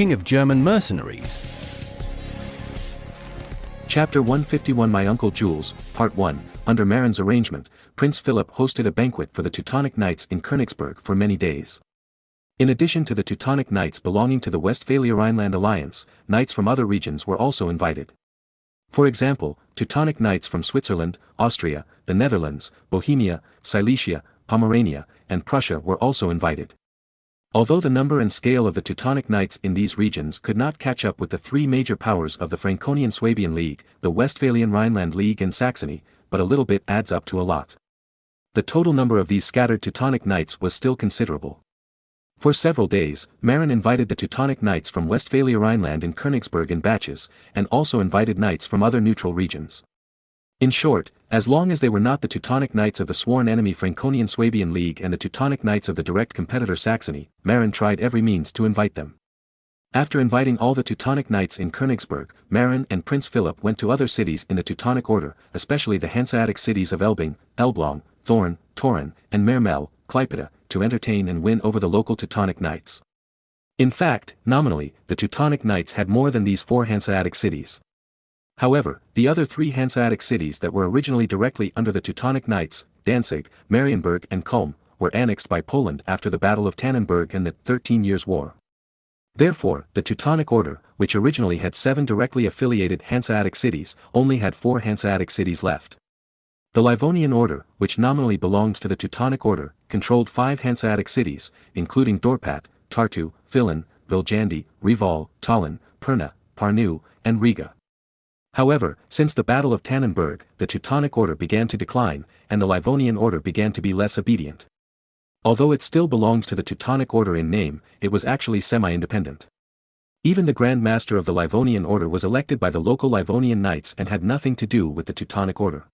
king of German mercenaries. Chapter 151 My Uncle Jules, Part 1. Under Marin's arrangement, Prince Philip hosted a banquet for the Teutonic Knights in Königsberg for many days. In addition to the Teutonic Knights belonging to the Westphalia-Rhineland alliance, knights from other regions were also invited. For example, Teutonic Knights from Switzerland, Austria, the Netherlands, Bohemia, Silesia, Pomerania, and Prussia were also invited. Although the number and scale of the Teutonic Knights in these regions could not catch up with the three major powers of the Franconian-Swabian League, the Westphalian-Rhineland League and Saxony, but a little bit adds up to a lot. The total number of these scattered Teutonic Knights was still considerable. For several days, Marin invited the Teutonic Knights from Westphalia-Rhineland in Königsberg in batches, and also invited knights from other neutral regions. In short, as long as they were not the Teutonic Knights of the sworn enemy Franconian-Swabian League and the Teutonic Knights of the direct competitor Saxony, Marin tried every means to invite them. After inviting all the Teutonic Knights in Königsberg, Marin and Prince Philip went to other cities in the Teutonic Order, especially the Hanseatic cities of Elbing, Elbląg, Thorn, Torin, and Mermel, Klaipėda, to entertain and win over the local Teutonic Knights. In fact, nominally, the Teutonic Knights had more than these four Hanseatic cities. However, the other three Hanseatic cities that were originally directly under the Teutonic Knights, Danzig, Marienburg and Kulm, were annexed by Poland after the Battle of Tannenberg and the 13 Years' War. Therefore, the Teutonic Order, which originally had 7 directly affiliated Hanseatic cities, only had 4 Hanseatic cities left. The Livonian Order, which nominally belonged to the Teutonic Order, controlled 5 Hanseatic cities, including Dorpat, Tartu, Vilan, Viljandi, Reval, Tallinn, Pirna, Pärnu, and Riga. However, since the Battle of Tannenberg, the Teutonic Order began to decline, and the Livonian Order began to be less obedient. Although it still belonged to the Teutonic Order in name, it was actually semi-independent. Even the Grand Master of the Livonian Order was elected by the local Livonian Knights and had nothing to do with the Teutonic Order.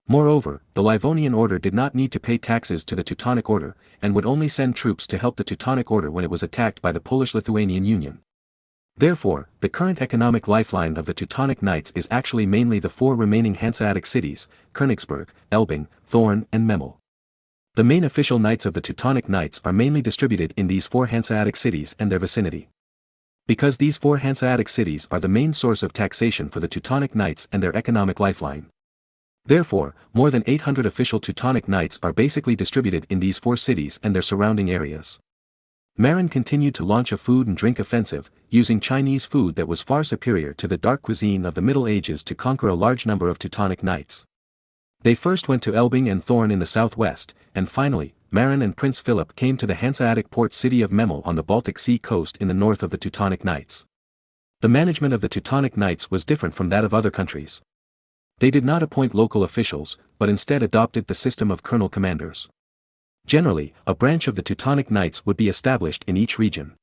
Moreover, the Livonian Order did not need to pay taxes to the Teutonic Order, and would only send troops to help the Teutonic Order when it was attacked by the Polish-Lithuanian Union. Therefore, the current economic lifeline of the Teutonic Knights is actually mainly the 4 remaining Hanseatic cities, Königsberg, Elbing, Thorn and Memel. The main official knights of the Teutonic Knights are mainly distributed in these 4 Hanseatic cities and their vicinity. Because these 4 Hanseatic cities are the main source of taxation for the Teutonic Knights and their economic lifeline. Therefore, more than 800 official Teutonic Knights are basically distributed in these 4 cities and their surrounding areas. Marin continued to launch a food and drink offensive, using Chinese food that was far superior to the dark cuisine of the Middle Ages to conquer a large number of Teutonic Knights. They first went to Elbing and Thorn in the southwest, and finally, Marin and Prince Philip came to the Hanseatic port city of Memel on the Baltic Sea coast in the north of the Teutonic Knights. The management of the Teutonic Knights was different from that of other countries. They did not appoint local officials, but instead adopted the system of colonel commanders. Generally, a branch of the Teutonic Knights would be established in each region.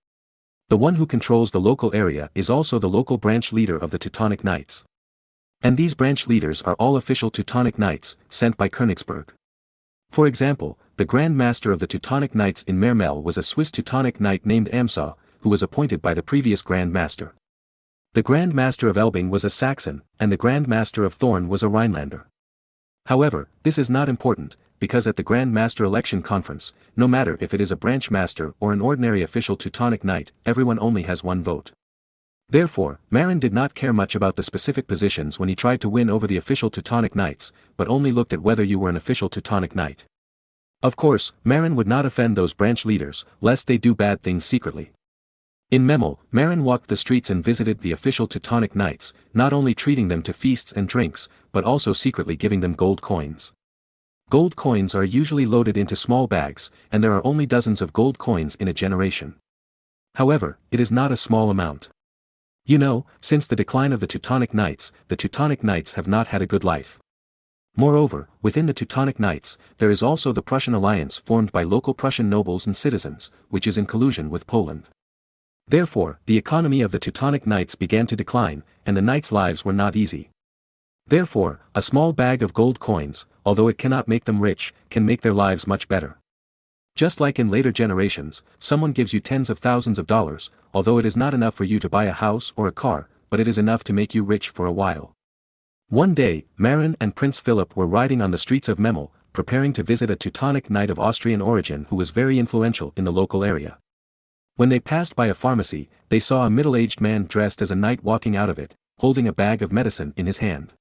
The one who controls the local area is also the local branch leader of the Teutonic Knights. And these branch leaders are all official Teutonic Knights, sent by Königsberg. For example, the Grand Master of the Teutonic Knights in Mermel was a Swiss Teutonic Knight named Amsa, who was appointed by the previous Grand Master. The Grand Master of Elbing was a Saxon, and the Grand Master of Thorn was a Rhinelander. However, this is not important, because at the Grand Master election conference, no matter if it is a branch master or an ordinary official Teutonic Knight, everyone only has 1 vote. Therefore, Marin did not care much about the specific positions when he tried to win over the official Teutonic Knights, but only looked at whether you were an official Teutonic Knight. Of course, Marin would not offend those branch leaders, lest they do bad things secretly. In Memel, Marin walked the streets and visited the official Teutonic Knights, not only treating them to feasts and drinks, but also secretly giving them gold coins. Gold coins are usually loaded into small bags, and there are only dozens of gold coins in a generation. However, it is not a small amount. You know, since the decline of the Teutonic Knights have not had a good life. Moreover, within the Teutonic Knights, there is also the Prussian alliance formed by local Prussian nobles and citizens, which is in collusion with Poland. Therefore, the economy of the Teutonic Knights began to decline, and the knights' lives were not easy. Therefore, a small bag of gold coins, although it cannot make them rich, can make their lives much better. Just like in later generations, someone gives you tens of thousands of dollars, although it is not enough for you to buy a house or a car, but it is enough to make you rich for a while. One day, Marin and Prince Philip were riding on the streets of Memel, preparing to visit a Teutonic Knight of Austrian origin who was very influential in the local area. When they passed by a pharmacy, they saw a middle-aged man dressed as a knight walking out of it, holding a bag of medicine in his hand.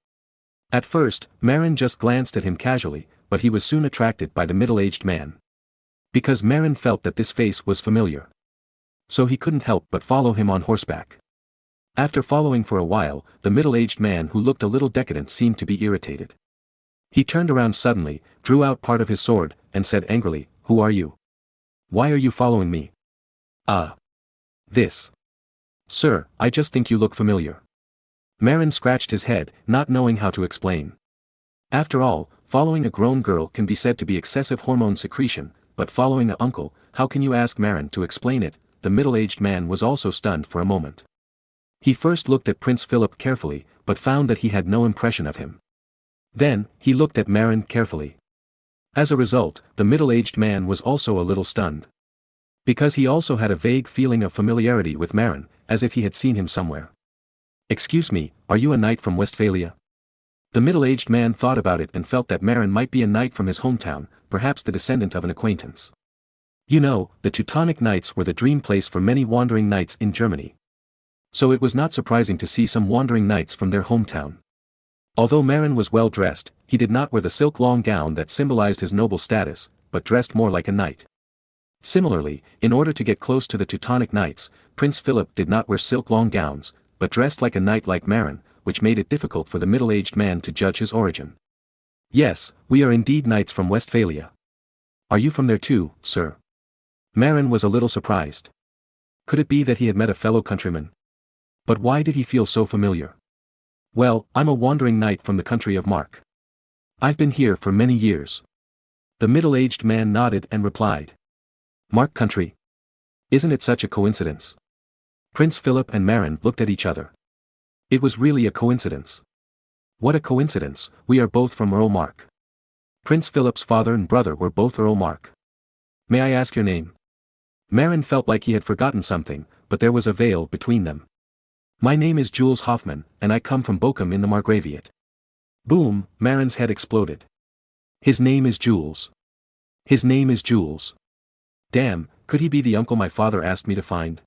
At first, Marin just glanced at him casually, but he was soon attracted by the middle-aged man. Because Marin felt that this face was familiar. So he couldn't help but follow him on horseback. After following for a while, the middle-aged man who looked a little decadent seemed to be irritated. He turned around suddenly, drew out part of his sword, and said angrily, "Who are you? Why are you following me?" This. Sir, I just think you look familiar." Marin scratched his head, not knowing how to explain. After all, following a grown girl can be said to be excessive hormone secretion, but following an uncle, how can you ask Marin to explain it? The middle-aged man was also stunned for a moment. He first looked at Prince Philip carefully, but found that he had no impression of him. Then, he looked at Marin carefully. As a result, the middle-aged man was also a little stunned. Because he also had a vague feeling of familiarity with Marin, as if he had seen him somewhere. "Excuse me, are you a knight from Westphalia?" The middle-aged man thought about it and felt that Marin might be a knight from his hometown, perhaps the descendant of an acquaintance. You know, the Teutonic Knights were the dream place for many wandering knights in Germany. So it was not surprising to see some wandering knights from their hometown. Although Marin was well dressed, he did not wear the silk long gown that symbolized his noble status, but dressed more like a knight. Similarly, in order to get close to the Teutonic Knights, Prince Philip did not wear silk long gowns, but dressed like a knight like Marin, which made it difficult for the middle-aged man to judge his origin. "Yes, we are indeed knights from Westphalia. Are you from there too, sir?" Marin was a little surprised. Could it be that he had met a fellow countryman? But why did he feel so familiar? "Well, I'm a wandering knight from the country of Mark. I've been here for many years." The middle-aged man nodded and replied. "Mark country? Isn't it such a coincidence?" Prince Philip and Marin looked at each other. It was really a coincidence. What a coincidence, we are both from Earl Mark. Prince Philip's father and brother were both Earl Mark. "May I ask your name?" Marin felt like he had forgotten something, but there was a veil between them. "My name is Jules Hoffmann, and I come from Bochum in the Margraviate." Boom, Marin's head exploded. His name is Jules. His name is Jules. Damn, could he be the uncle my father asked me to find?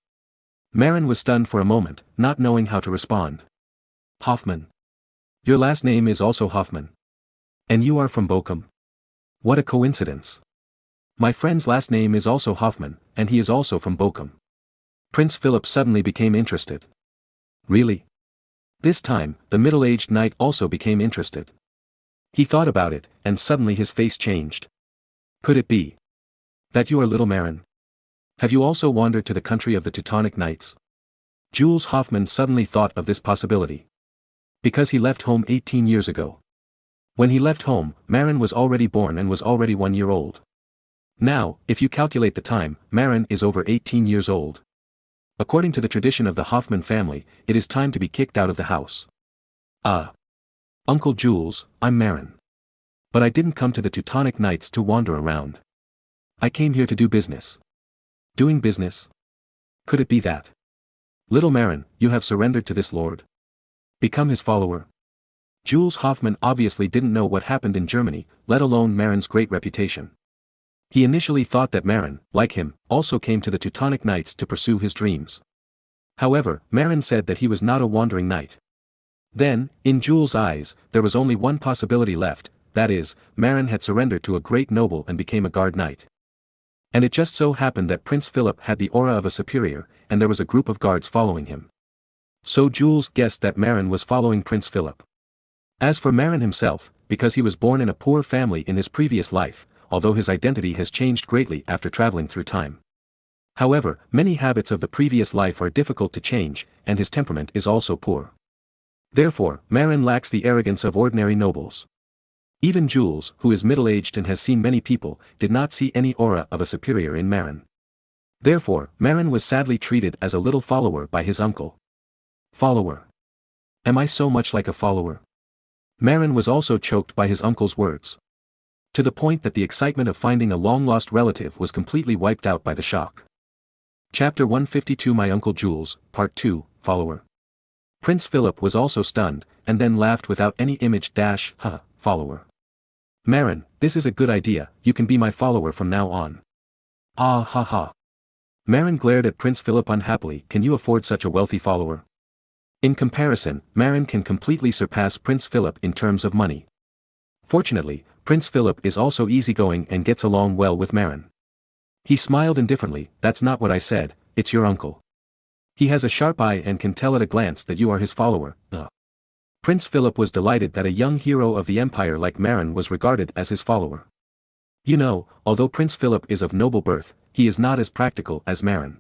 Marin was stunned for a moment, not knowing how to respond. "Hoffmann. Your last name is also Hoffmann. And you are from Bochum? What a coincidence. My friend's last name is also Hoffmann, and he is also from Bochum." Prince Philip suddenly became interested. Really? This time, the middle-aged knight also became interested. He thought about it, and suddenly his face changed. "Could it be that you are little Marin? Have you also wandered to the country of the Teutonic Knights?" Jules Hoffmann suddenly thought of this possibility. Because he left home 18 years ago. When he left home, Marin was already born and was already 1 year old. Now, if you calculate the time, Marin is over 18 years old. According to the tradition of the Hoffmann family, it is time to be kicked out of the house. Uncle Jules, I'm Marin. But I didn't come to the Teutonic Knights to wander around. I came here to do business." Doing business? Could it be that? "Little Marin, you have surrendered to this lord? Become his follower?" Jules Hoffmann obviously didn't know what happened in Germany, let alone Marin's great reputation. He initially thought that Marin, like him, also came to the Teutonic Knights to pursue his dreams. However, Marin said that he was not a wandering knight. Then, in Jules' eyes, there was only one possibility left, that is, Marin had surrendered to a great noble and became a guard knight. And it just so happened that Prince Philip had the aura of a superior, and there was a group of guards following him. So Jules guessed that Marin was following Prince Philip. As for Marin himself, because he was born in a poor family in his previous life, although his identity has changed greatly after traveling through time. However, many habits of the previous life are difficult to change, and his temperament is also poor. Therefore, Marin lacks the arrogance of ordinary nobles. Even Jules, who is middle-aged and has seen many people, did not see any aura of a superior in Marin. Therefore, Marin was sadly treated as a little follower by his uncle. Follower? Am I so much like a follower? Marin was also choked by his uncle's words. To the point that the excitement of finding a long-lost relative was completely wiped out by the shock. Chapter 152 My Uncle Jules, Part 2, Follower. Prince Philip was also stunned, and then laughed without any image follower. "Marin, this is a good idea, you can be my follower from now on." Ah ha ha. Marin glared at Prince Philip unhappily. Can you afford such a wealthy follower? In comparison, Marin can completely surpass Prince Philip in terms of money. Fortunately, Prince Philip is also easygoing and gets along well with Marin. He smiled indifferently. That's not what I said, it's your uncle. He has a sharp eye and can tell at a glance that you are his follower. Prince Philip was delighted that a young hero of the empire like Marin was regarded as his follower. You know, although Prince Philip is of noble birth, he is not as practical as Marin.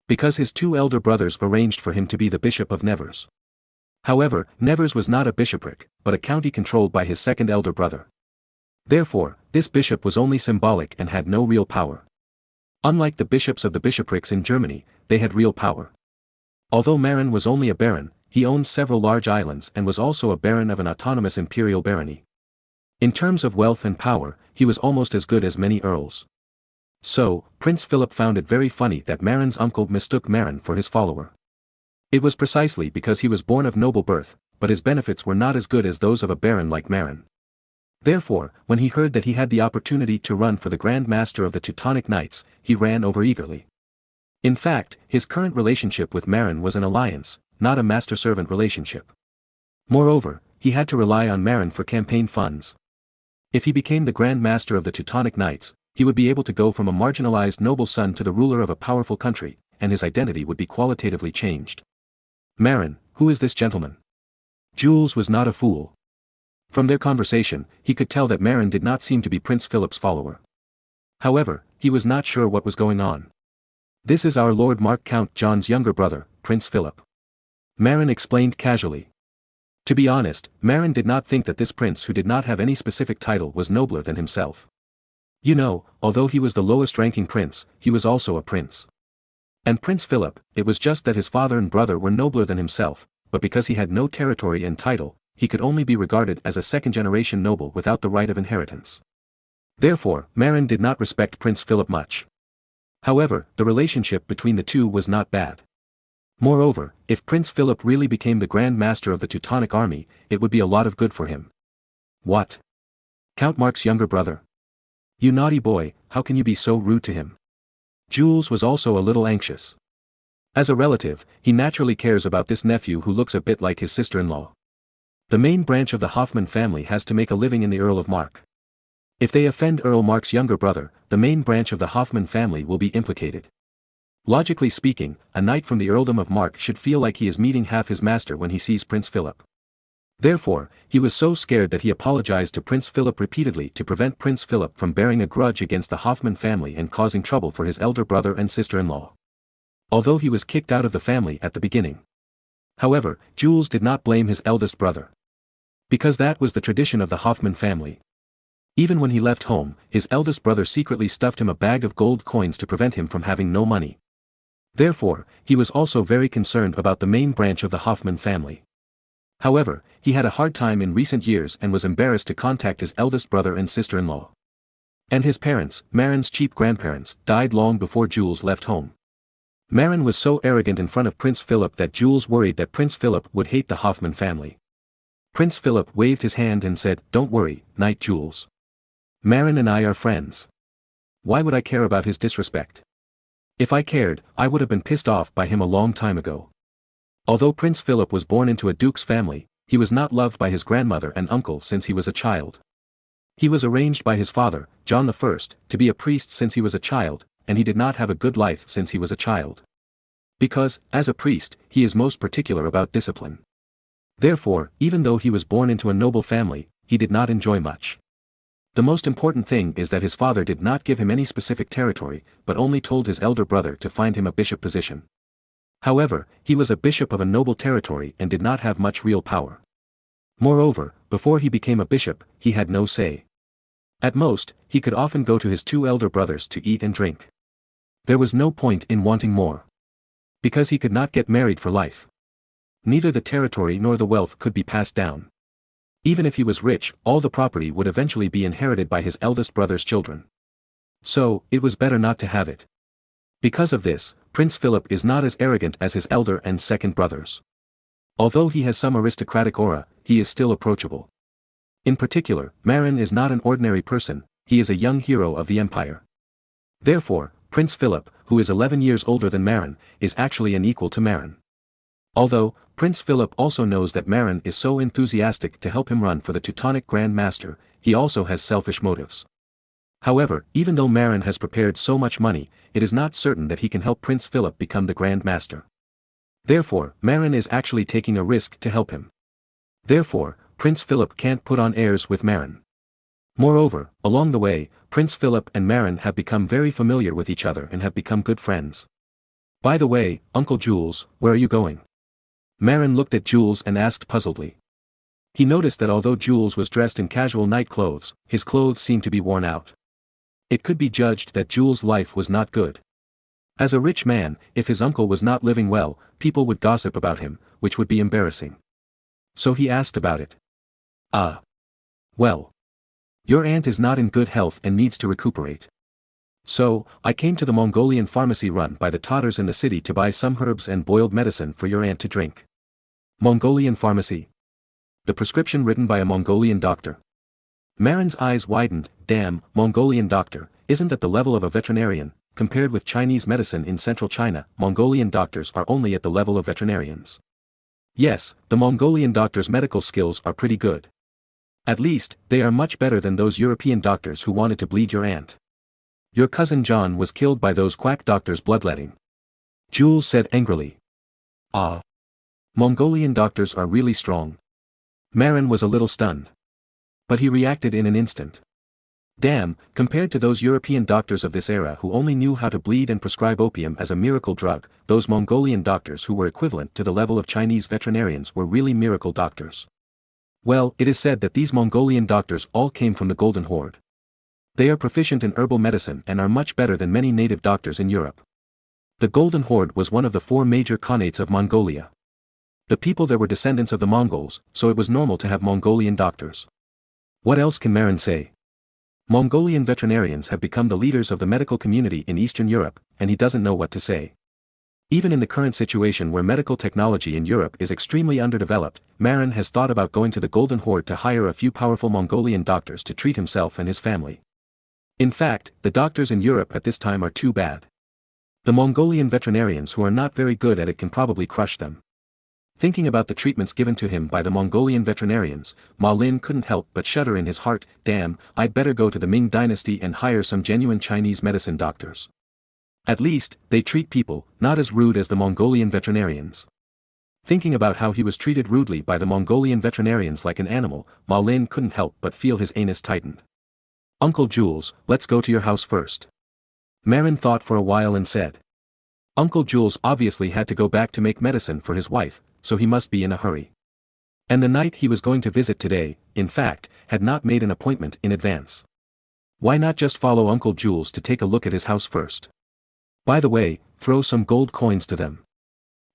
Because his two elder brothers arranged for him to be the Bishop of Nevers. However, Nevers was not a bishopric, but a county controlled by his second elder brother. Therefore, this bishop was only symbolic and had no real power. Unlike the bishops of the bishoprics in Germany, they had real power. Although Marin was only a baron, he owned several large islands and was also a baron of an autonomous imperial barony. In terms of wealth and power, he was almost as good as many earls. So, Prince Philip found it very funny that Marin's uncle mistook Marin for his follower. It was precisely because he was born of noble birth, but his benefits were not as good as those of a baron like Marin. Therefore, when he heard that he had the opportunity to run for the Grand Master of the Teutonic Knights, he ran over eagerly. In fact, his current relationship with Marin was an alliance, not a master-servant relationship. Moreover, he had to rely on Marin for campaign funds. If he became the Grand Master of the Teutonic Knights, he would be able to go from a marginalized noble son to the ruler of a powerful country, and his identity would be qualitatively changed. Marin, who is this gentleman? Jules was not a fool. From their conversation, he could tell that Marin did not seem to be Prince Philip's follower. However, he was not sure what was going on. This is our Lord Mark Count John's younger brother, Prince Philip. Marin explained casually. To be honest, Marin did not think that this prince who did not have any specific title was nobler than himself. You know, although he was the lowest-ranking prince, he was also a prince. And Prince Philip, it was just that his father and brother were nobler than himself, but because he had no territory and title, he could only be regarded as a second-generation noble without the right of inheritance. Therefore, Marin did not respect Prince Philip much. However, the relationship between the two was not bad. Moreover, if Prince Philip really became the Grand Master of the Teutonic army, it would be a lot of good for him. What? Count Mark's younger brother? You naughty boy, how can you be so rude to him? Jules was also a little anxious. As a relative, he naturally cares about this nephew who looks a bit like his sister-in-law. The main branch of the Hoffman family has to make a living in the Earl of Mark. If they offend Earl Mark's younger brother, the main branch of the Hoffman family will be implicated. Logically speaking, a knight from the earldom of Mark should feel like he is meeting half his master when he sees Prince Philip. Therefore, he was so scared that he apologized to Prince Philip repeatedly to prevent Prince Philip from bearing a grudge against the Hoffman family and causing trouble for his elder brother and sister-in-law. Although he was kicked out of the family at the beginning. However, Jules did not blame his eldest brother. Because that was the tradition of the Hoffman family. Even when he left home, his eldest brother secretly stuffed him a bag of gold coins to prevent him from having no money. Therefore, he was also very concerned about the main branch of the Hoffman family. However, he had a hard time in recent years and was embarrassed to contact his eldest brother and sister-in-law. And his parents, Marin's cheap grandparents, died long before Jules left home. Marin was so arrogant in front of Prince Philip that Jules worried that Prince Philip would hate the Hoffman family. Prince Philip waved his hand and said, "Don't worry, Knight Jules. Marin and I are friends. Why would I care about his disrespect? If I cared, I would have been pissed off by him a long time ago." Although Prince Philip was born into a duke's family, he was not loved by his grandmother and uncle since he was a child. He was arranged by his father, John I, to be a priest since he was a child, and he did not have a good life since he was a child. Because, as a priest, he is most particular about discipline. Therefore, even though he was born into a noble family, he did not enjoy much. The most important thing is that his father did not give him any specific territory, but only told his elder brother to find him a bishop position. However, he was a bishop of a noble territory and did not have much real power. Moreover, before he became a bishop, he had no say. At most, he could often go to his two elder brothers to eat and drink. There was no point in wanting more. Because he could not get married for life. Neither the territory nor the wealth could be passed down. Even if he was rich, all the property would eventually be inherited by his eldest brother's children. So, it was better not to have it. Because of this, Prince Philip is not as arrogant as his elder and second brothers. Although he has some aristocratic aura, he is still approachable. In particular, Marin is not an ordinary person, he is a young hero of the empire. Therefore, Prince Philip, who is 11 years older than Marin, is actually an equal to Marin. Although, Prince Philip also knows that Marin is so enthusiastic to help him run for the Teutonic Grand Master, he also has selfish motives. However, even though Marin has prepared so much money, it is not certain that he can help Prince Philip become the Grand Master. Therefore, Marin is actually taking a risk to help him. Therefore, Prince Philip can't put on airs with Marin. Moreover, along the way, Prince Philip and Marin have become very familiar with each other and have become good friends. By the way, Uncle Jules, where are you going? Marin looked at Jules and asked puzzledly. He noticed that although Jules was dressed in casual night clothes, his clothes seemed to be worn out. It could be judged that Jules' life was not good. As a rich man, if his uncle was not living well, people would gossip about him, which would be embarrassing. So he asked about it. Ah. Well. Your aunt is not in good health and needs to recuperate. So, I came to the Mongolian pharmacy run by the Tatars in the city to buy some herbs and boiled medicine for your aunt to drink. Mongolian pharmacy? The prescription written by a Mongolian doctor. Marin's eyes widened. Damn, Mongolian doctor, isn't at the level of a veterinarian. Compared with Chinese medicine in central China, Mongolian doctors are only at the level of veterinarians. Yes, the Mongolian doctors' medical skills are pretty good. At least, they are much better than those European doctors who wanted to bleed your aunt. Your cousin John was killed by those quack doctors bloodletting. Jules said angrily. Ah. Mongolian doctors are really strong. Marin was a little stunned. But he reacted in an instant. Damn, compared to those European doctors of this era who only knew how to bleed and prescribe opium as a miracle drug, those Mongolian doctors who were equivalent to the level of Chinese veterinarians were really miracle doctors. Well, it is said that these Mongolian doctors all came from the Golden Horde. They are proficient in herbal medicine and are much better than many native doctors in Europe. The Golden Horde was one of the 4 major khanates of Mongolia. The people there were descendants of the Mongols, so it was normal to have Mongolian doctors. What else can Marin say? Mongolian veterinarians have become the leaders of the medical community in Eastern Europe, and he doesn't know what to say. Even in the current situation where medical technology in Europe is extremely underdeveloped, Marin has thought about going to the Golden Horde to hire a few powerful Mongolian doctors to treat himself and his family. In fact, the doctors in Europe at this time are too bad. The Mongolian veterinarians who are not very good at it can probably crush them. Thinking about the treatments given to him by the Mongolian veterinarians, Marin couldn't help but shudder in his heart. Damn, I'd better go to the Ming dynasty and hire some genuine Chinese medicine doctors. At least, they treat people, not as rude as the Mongolian veterinarians. Thinking about how he was treated rudely by the Mongolian veterinarians like an animal, Marin couldn't help but feel his anus tightened. Uncle Jules, let's go to your house first. Marin thought for a while and said. Uncle Jules obviously had to go back to make medicine for his wife, so he must be in a hurry. And the night he was going to visit today, in fact, had not made an appointment in advance. Why not just follow Uncle Jules to take a look at his house first? By the way, throw some gold coins to them.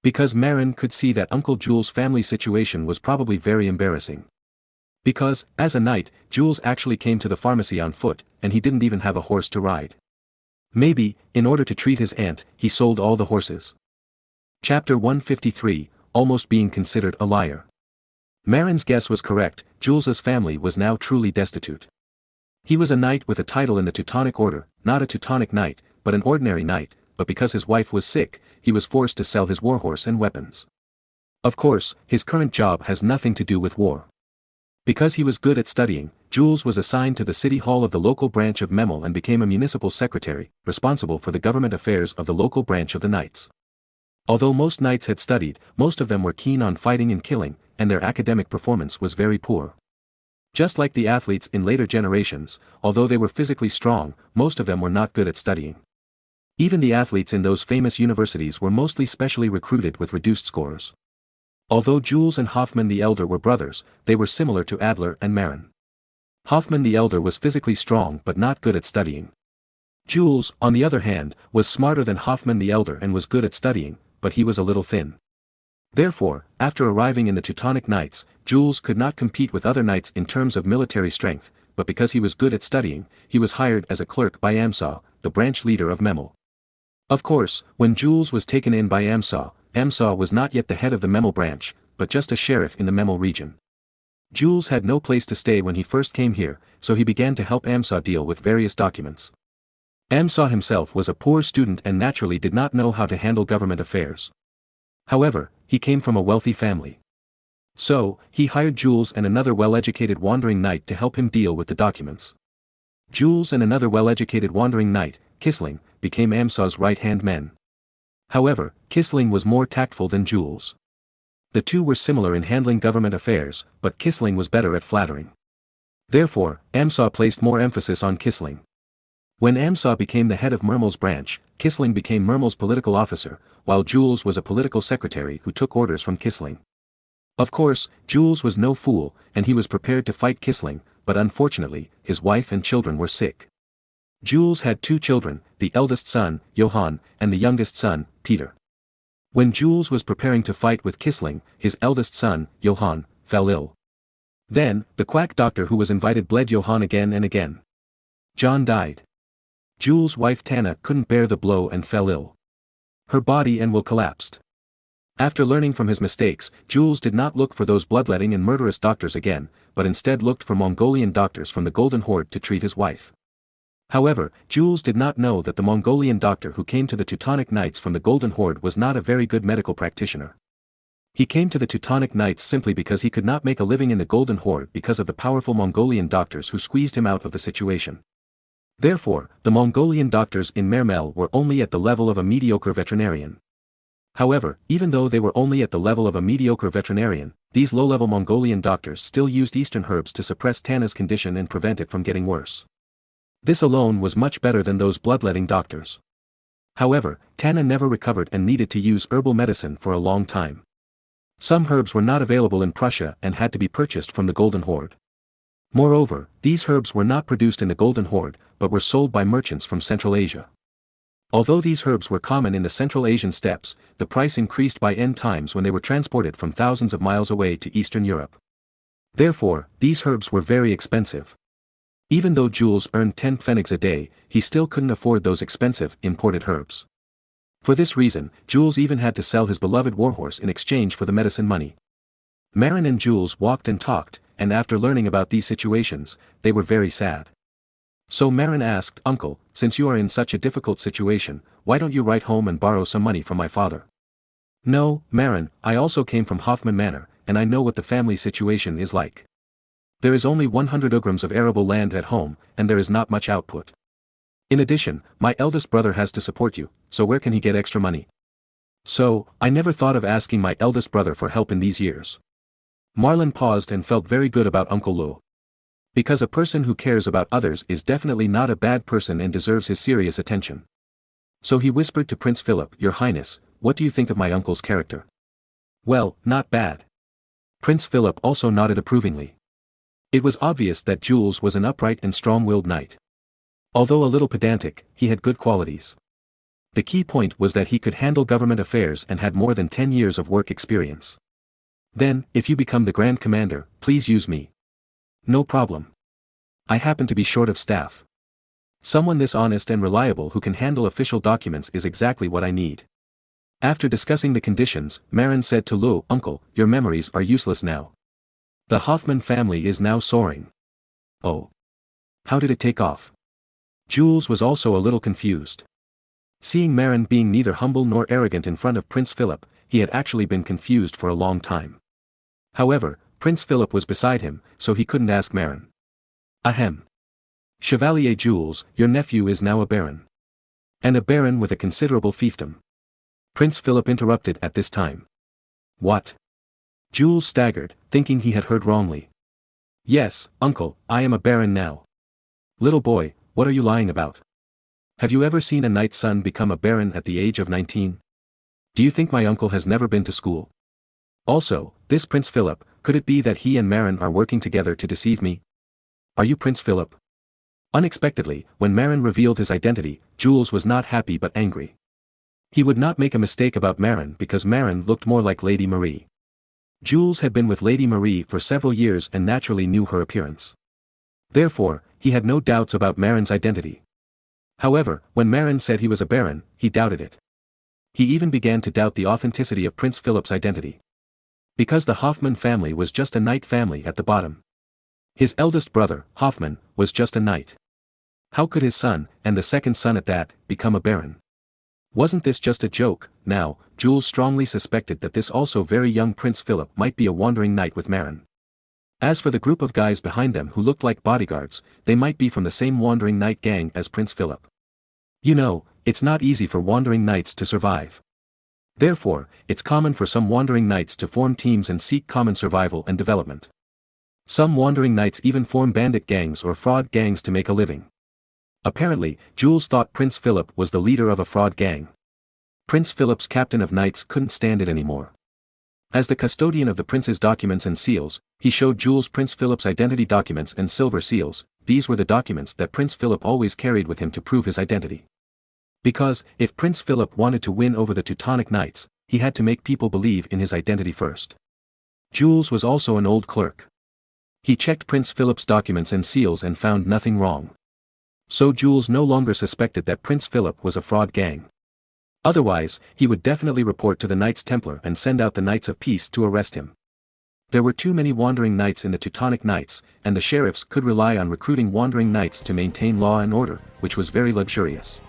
Because Marin could see that Uncle Jules' family situation was probably very embarrassing. Because, as a knight, Jules actually came to the pharmacy on foot, and he didn't even have a horse to ride. Maybe, in order to treat his aunt, he sold all the horses. Chapter 153, Almost Being Considered a Liar. Marin's guess was correct. Jules's family was now truly destitute. He was a knight with a title in the Teutonic Order, not a Teutonic knight, but an ordinary knight, but because his wife was sick, he was forced to sell his warhorse and weapons. Of course, his current job has nothing to do with war. Because he was good at studying, Jules was assigned to the city hall of the local branch of Memel and became a municipal secretary, responsible for the government affairs of the local branch of the knights. Although most knights had studied, most of them were keen on fighting and killing, and their academic performance was very poor. Just like the athletes in later generations, although they were physically strong, most of them were not good at studying. Even the athletes in those famous universities were mostly specially recruited with reduced scores. Although Jules and Hoffman the Elder were brothers, they were similar to Adler and Marin. Hoffman the Elder was physically strong but not good at studying. Jules, on the other hand, was smarter than Hoffman the Elder and was good at studying, but he was a little thin. Therefore, after arriving in the Teutonic Knights, Jules could not compete with other knights in terms of military strength, but because he was good at studying, he was hired as a clerk by Amsaw, the branch leader of Memel. Of course, when Jules was taken in by Amsaw, Amsaw was not yet the head of the Memel branch, but just a sheriff in the Memel region. Jules had no place to stay when he first came here, so he began to help Amsaw deal with various documents. Amsaw himself was a poor student and naturally did not know how to handle government affairs. However, he came from a wealthy family. So, he hired Jules and another well-educated wandering knight to help him deal with the documents. Jules and another well-educated wandering knight, Kisling, became Amsaw's right-hand men. However, Kisling was more tactful than Jules. The two were similar in handling government affairs, but Kisling was better at flattering. Therefore, Amsaw placed more emphasis on Kisling. When Amsaw became the head of Mermel's branch, Kisling became Mermel's political officer, while Jules was a political secretary who took orders from Kisling. Of course, Jules was no fool, and he was prepared to fight Kisling, but unfortunately, his wife and children were sick. Jules had two children, the eldest son, Johann, and the youngest son, Peter. When Jules was preparing to fight with Kisling, his eldest son, Johann, fell ill. Then, the quack doctor who was invited bled Johann again and again. John died. Jules' wife Tana couldn't bear the blow and fell ill. Her body and will collapsed. After learning from his mistakes, Jules did not look for those bloodletting and murderous doctors again, but instead looked for Mongolian doctors from the Golden Horde to treat his wife. However, Jules did not know that the Mongolian doctor who came to the Teutonic Knights from the Golden Horde was not a very good medical practitioner. He came to the Teutonic Knights simply because he could not make a living in the Golden Horde because of the powerful Mongolian doctors who squeezed him out of the situation. Therefore, the Mongolian doctors in Mermel were only at the level of a mediocre veterinarian. However, even though they were only at the level of a mediocre veterinarian, these low-level Mongolian doctors still used Eastern herbs to suppress Tana's condition and prevent it from getting worse. This alone was much better than those bloodletting doctors. However, Tana never recovered and needed to use herbal medicine for a long time. Some herbs were not available in Prussia and had to be purchased from the Golden Horde. Moreover, these herbs were not produced in the Golden Horde, but were sold by merchants from Central Asia. Although these herbs were common in the Central Asian steppes, the price increased by n times when they were transported from thousands of miles away to Eastern Europe. Therefore, these herbs were very expensive. Even though Jules earned 10 pfennigs a day, he still couldn't afford those expensive, imported herbs. For this reason, Jules even had to sell his beloved warhorse in exchange for the medicine money. Marin and Jules walked and talked, and after learning about these situations, they were very sad. So Marin asked, "Uncle, since you are in such a difficult situation, why don't you write home and borrow some money from my father?" "No, Marin, I also came from Hoffman Manor, and I know what the family situation is like. There is only 100 ugrams of arable land at home, and there is not much output. In addition, my eldest brother has to support you, so where can he get extra money? So, I never thought of asking my eldest brother for help in these years." Marlin paused and felt very good about Uncle Lo. Because a person who cares about others is definitely not a bad person and deserves his serious attention. So he whispered to Prince Philip, "Your Highness, what do you think of my uncle's character?" "Well, not bad." Prince Philip also nodded approvingly. It was obvious that Jules was an upright and strong-willed knight. Although a little pedantic, he had good qualities. The key point was that he could handle government affairs and had more than 10 years of work experience. "Then, if you become the Grand Commander, please use me." "No problem. I happen to be short of staff. Someone this honest and reliable who can handle official documents is exactly what I need." After discussing the conditions, Marin said to Lo, "Uncle, your memories are useless now. The Hoffman family is now soaring." "Oh. How did it take off?" Jules was also a little confused. Seeing Marin being neither humble nor arrogant in front of Prince Philip, he had actually been confused for a long time. However, Prince Philip was beside him, so he couldn't ask Marin. "Ahem. Chevalier Jules, your nephew is now a baron. And a baron with a considerable fiefdom." Prince Philip interrupted at this time. "What?" Jules staggered, thinking he had heard wrongly. "Yes, uncle, I am a baron now." "Little boy, what are you lying about? Have you ever seen a knight's son become a baron at the age of 19? Do you think my uncle has never been to school? Also, this Prince Philip, could it be that he and Marin are working together to deceive me? Are you Prince Philip?" Unexpectedly, when Marin revealed his identity, Jules was not happy but angry. He would not make a mistake about Marin because Marin looked more like Lady Marie. Jules had been with Lady Marie for several years and naturally knew her appearance. Therefore, he had no doubts about Marin's identity. However, when Marin said he was a baron, he doubted it. He even began to doubt the authenticity of Prince Philip's identity. Because the Hoffman family was just a knight family at the bottom. His eldest brother, Hoffman, was just a knight. How could his son, and the second son at that, become a baron? Wasn't this just a joke? Now, Jules strongly suspected that this also very young Prince Philip might be a wandering knight with Marin. As for the group of guys behind them who looked like bodyguards, they might be from the same wandering knight gang as Prince Philip. You know, it's not easy for wandering knights to survive. Therefore, it's common for some wandering knights to form teams and seek common survival and development. Some wandering knights even form bandit gangs or fraud gangs to make a living. Apparently, Jules thought Prince Philip was the leader of a fraud gang. Prince Philip's captain of knights couldn't stand it anymore. As the custodian of the prince's documents and seals, he showed Jules Prince Philip's identity documents and silver seals. These were the documents that Prince Philip always carried with him to prove his identity. Because, if Prince Philip wanted to win over the Teutonic Knights, he had to make people believe in his identity first. Jules was also an old clerk. He checked Prince Philip's documents and seals and found nothing wrong. So Jules no longer suspected that Prince Philip was a fraud gang. Otherwise, he would definitely report to the Knights Templar and send out the Knights of Peace to arrest him. There were too many wandering knights in the Teutonic Knights, and the sheriffs could rely on recruiting wandering knights to maintain law and order, which was very luxurious.